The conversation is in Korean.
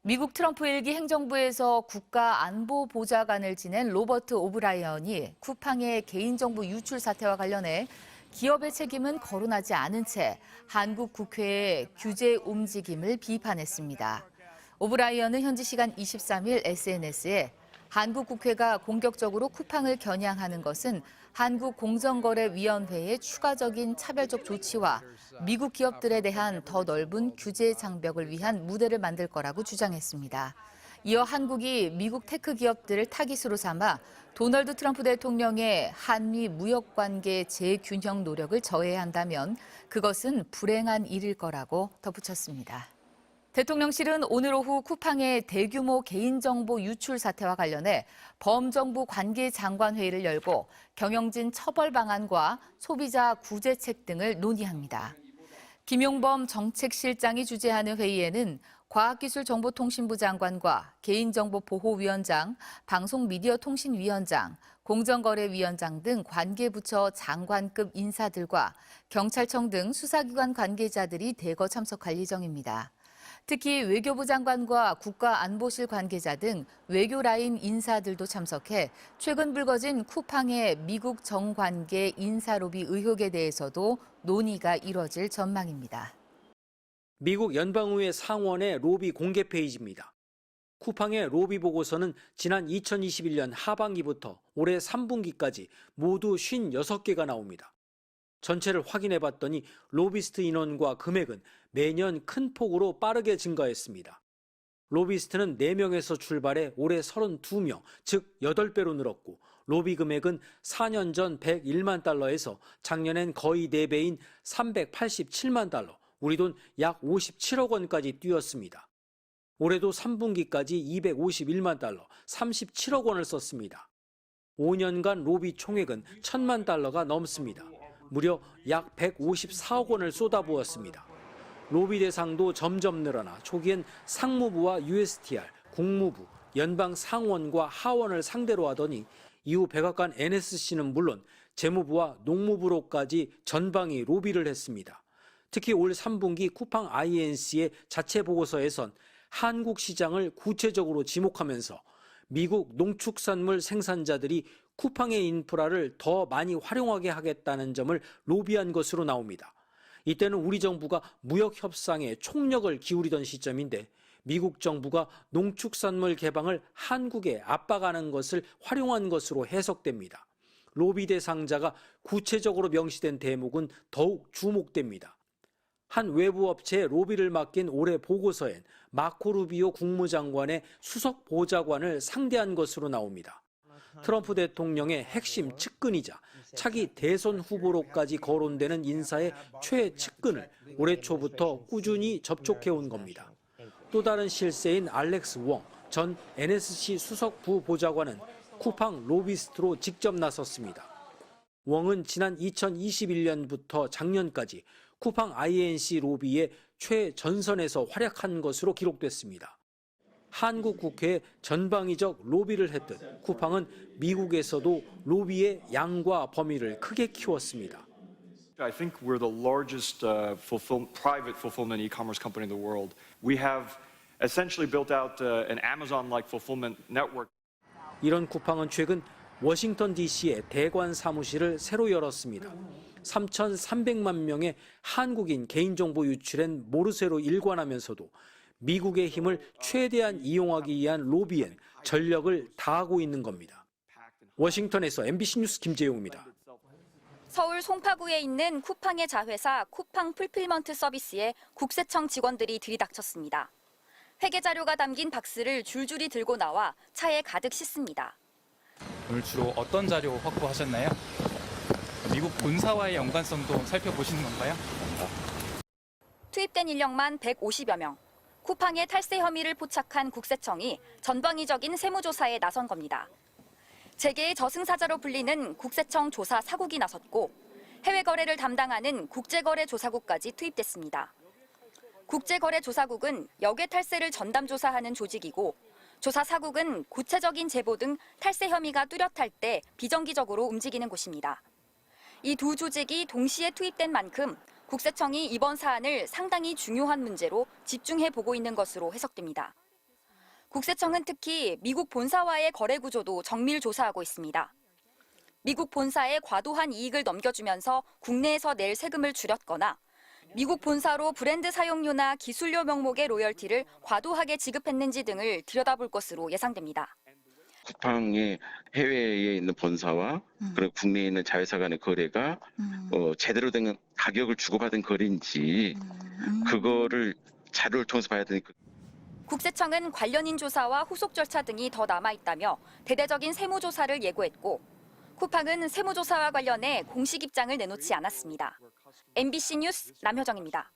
미국 트럼프 일기 행정부에서 국가안보보좌관을 지낸 로버트 오브라이언이 쿠팡의 개인정보 유출 사태와 관련해 기업의 책임은 거론하지 않은 채 한국 국회의 규제 움직임을 비판했습니다. 오브라이언은 현지 시간 23일 SNS에 한국 국회가 공격적으로 쿠팡을 겨냥하는 것은 한국공정거래위원회의 추가적인 차별적 조치와 미국 기업들에 대한 더 넓은 규제 장벽을 위한 무대를 만들 거라고 주장했습니다. 이어 한국이 미국 테크 기업들을 타깃으로 삼아 도널드 트럼프 대통령의 한미 무역 관계 재균형 노력을 저해야 한다면 그것은 불행한 일일 거라고 덧붙였습니다. 대통령실은 오늘 오후 쿠팡의 대규모 개인정보 유출 사태와 관련해 범정부 관계장관회의를 열고 경영진 처벌 방안과 소비자 구제책 등을 논의합니다. 김용범 정책실장이 주재하는 회의에는 과학기술정보통신부 장관과 개인정보보호위원장, 방송미디어통신위원장, 공정거래위원장 등 관계부처 장관급 인사들과 경찰청 등 수사기관 관계자들이 대거 참석할 예정입니다. 특히 외교부 장관과 국가안보실 관계자 등 외교라인 인사들도 참석해 최근 불거진 쿠팡의 미국 정관계 인사로비 의혹에 대해서도 논의가 이뤄질 전망입니다. 미국 연방의회 상원의 로비 공개 페이지입니다. 쿠팡의 로비 보고서는 지난 2021년 하반기부터 올해 3분기까지 모두 56개가 나옵니다. 전체를 확인해 봤더니 로비스트 인원과 금액은 매년 큰 폭으로 빠르게 증가했습니다. 로비스트는 4명에서 출발해 올해 32명, 즉 8배로 늘었고 로비 금액은 4년 전 101만 달러에서 작년엔 거의 4배인 387만 달러, 우리 돈 약 57억 원까지 뛰었습니다. 올해도 3분기까지 251만 달러, 37억 원을 썼습니다. 5년간 로비 총액은 1,000만 달러가 넘습니다. 무려 약 154억 원을 쏟아부었습니다. 로비 대상도 점점 늘어나 초기엔 상무부와 USTR, 국무부, 연방 상원과 하원을 상대로 하더니 이후 백악관 NSC는 물론 재무부와 농무부로까지 전방위 로비를 했습니다. 특히 올 3분기 쿠팡 INC의 자체 보고서에선 한국 시장을 구체적으로 지목하면서 미국 농축산물 생산자들이 쿠팡의 인프라를 더 많이 활용하게 하겠다는 점을 로비한 것으로 나옵니다. 이때는 우리 정부가 무역 협상에 총력을 기울이던 시점인데 미국 정부가 농축산물 개방을 한국에 압박하는 것을 활용한 것으로 해석됩니다. 로비 대상자가 구체적으로 명시된 대목은 더욱 주목됩니다. 한 외부 업체에 로비를 맡긴 올해 보고서엔 마코 루비오 국무장관의 수석 보좌관을 상대한 것으로 나옵니다. 트럼프 대통령의 핵심 측근이자 차기 대선 후보로까지 거론되는 인사의 최측근을 올해 초부터 꾸준히 접촉해온 겁니다. 또 다른 실세인 알렉스 웡 전 NSC 수석 부보좌관은 쿠팡 로비스트로 직접 나섰습니다. 웡은 지난 2021년부터 작년까지 쿠팡 INC 로비의 최전선에서 활약한 것으로 기록됐습니다. 한국 국회에 전방위적 로비를 했듯 쿠팡은 미국에서도 로비의 양과 범위를 크게 키웠습니다. I think we're the largest private fulfillment e-commerce company in the world. We have essentially built out an Amazon-like fulfillment network. 이런 쿠팡은 최근 워싱턴 DC에 대관 사무실을 새로 열었습니다. 3,300만 명의 한국인 개인정보 유출엔 모르쇠로 일관하면서도 미국의 힘을 최대한 이용하기 위한 로비엔 전력을 다하고 있는 겁니다. 워싱턴에서 MBC 뉴스 김재용입니다. 서울 송파구에 있는 쿠팡의 자회사 쿠팡 풀필먼트 서비스에 국세청 직원들이 들이닥쳤습니다. 회계 자료가 담긴 박스를 줄줄이 들고 나와 차에 가득 싣습니다. 오늘 주로 어떤 자료 확보하셨나요? 미국 본사와의 연관성도 살펴보시는 건가요? 투입된 인력만 150여 명. 쿠팡의 탈세 혐의를 포착한 국세청이 전방위적인 세무조사에 나선 겁니다. 재계의 저승사자로 불리는 국세청 조사 사국이 나섰고 해외 거래를 담당하는 국제거래조사국까지 투입됐습니다. 국제거래조사국은 역외 탈세를 전담 조사하는 조직이고 조사 사국은 구체적인 제보 등 탈세 혐의가 뚜렷할 때 비정기적으로 움직이는 곳입니다. 이 두 조직이 동시에 투입된 만큼 국세청이 이번 사안을 상당히 중요한 문제로 집중해 보고 있는 것으로 해석됩니다. 국세청은 특히 미국 본사와의 거래 구조도 정밀 조사하고 있습니다. 미국 본사에 과도한 이익을 넘겨주면서 국내에서 낼 세금을 줄였거나 미국 본사로 브랜드 사용료나 기술료 명목의 로열티를 과도하게 지급했는지 등을 들여다볼 것으로 예상됩니다. 쿠팡의 해외에 있는 본사와 그리고 국내에 있는 자회사 간의 거래가 제대로 된 가격을 주고받은 거래인지 그거를 자료를 통해서 봐야 되니까. 국세청은 관련인 조사와 후속 절차 등이 더 남아있다며 대대적인 세무조사를 예고했고 쿠팡은 세무조사와 관련해 공식 입장을 내놓지 않았습니다. MBC 뉴스 남효정입니다.